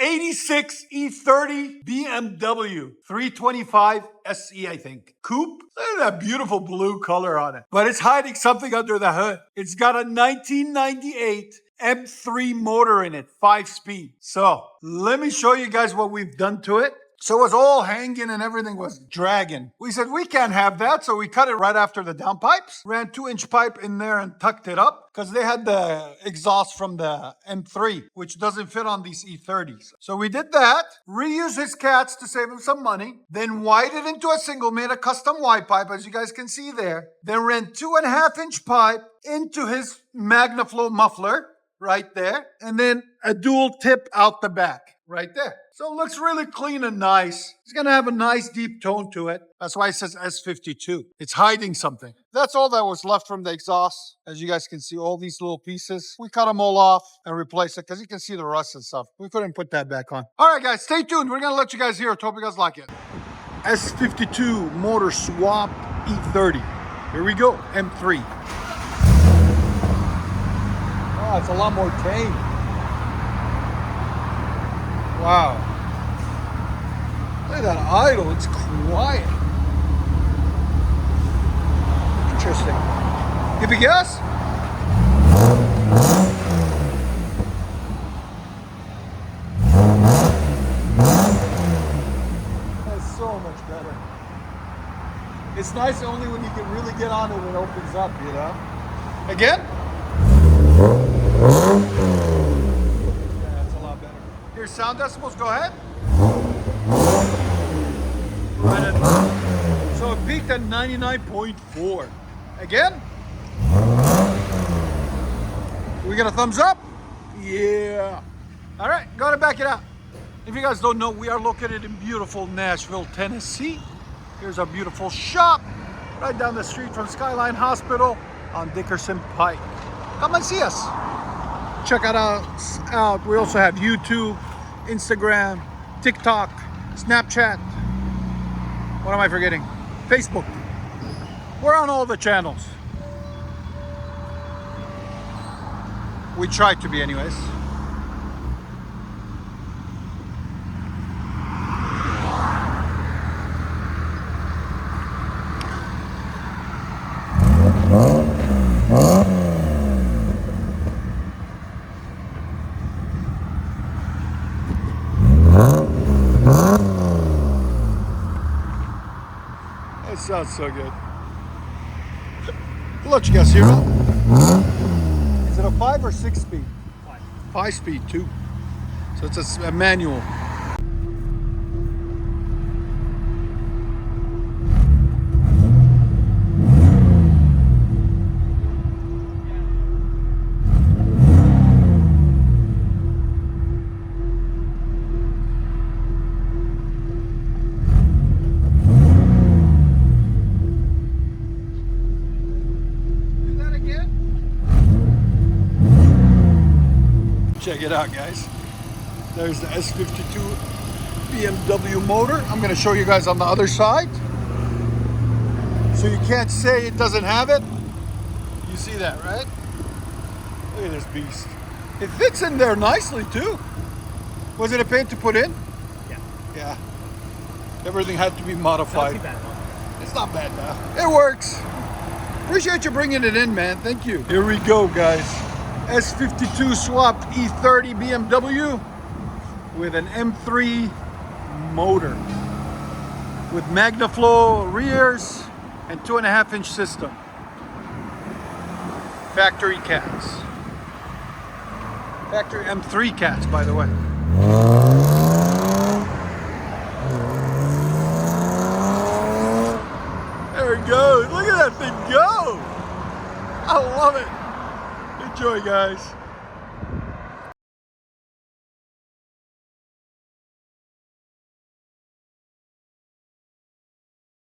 86 E30 BMW 325 SE, I think. Coupe. Look at that beautiful blue color on it. But it's hiding something under the hood. It's got a 1998 M3 motor in it, 5-speed. So let me show you guys what we've done to it. So it was all hanging and everything was dragging. We said, we can't have that. So we cut it right after the downpipes. Ran 2-inch pipe in there and tucked it up because they had the exhaust from the M3, which doesn't fit on these E30s. So we did that, reused his cats to save him some money, then wired it into a single, made a custom Y pipe, as you guys can see there. Then ran 2.5-inch pipe into his Magnaflow muffler right there. And then a dual tip out the back. Right there. So it looks really clean and nice. It's going to have a nice deep tone to it. That's why it says S52. It's hiding something. That's all that was left from the exhaust. As you guys can see, all these little pieces. We cut them all off and replaced it because you can see the rust and stuff. We couldn't put that back on. All right, guys, stay tuned. We're going to let you guys hear it. Hope you guys like it. S52 motor swap E30. Here we go. M3. Oh, it's a lot more tame. Wow. Look at that idle. It's quiet. Interesting. Give a guess? That's so much better. It's nice only when you can really get on it when it opens up, you know? Again? Your sound decibels, go ahead. So it peaked at 99.4. Again. We got a thumbs up? Yeah. All right, gotta back it out. If you guys don't know, we are located in beautiful Nashville, Tennessee. Here's our beautiful shop right down the street from Skyline Hospital on Dickerson Pike. Come and see us. Check it out. We also have YouTube, Instagram, TikTok, Snapchat. What am I forgetting? Facebook. We're on all the channels. We try to be anyways. That sounds so good. I'll let you guys hear it. Is it a 5 or 6 speed? 5. 5 speed too. So it's a manual. Check it out, guys. There's the S52 BMW motor. I'm going to show you guys on the other side. So you can't say it doesn't have it. You see that, right? Look at this beast. It fits in there nicely, too. Was it a pain to put in? Yeah. Yeah. Everything had to be modified. Not too bad, though. It's not bad now. It works. Appreciate you bringing it in, man. Thank you. Here we go, guys. S52 swapped E30 BMW with an M3 motor with Magnaflow rears and 2.5-inch system. Factory cats. Factory M3 cats, by the way. There it goes. Look at that thing go. I love it. Enjoy, guys.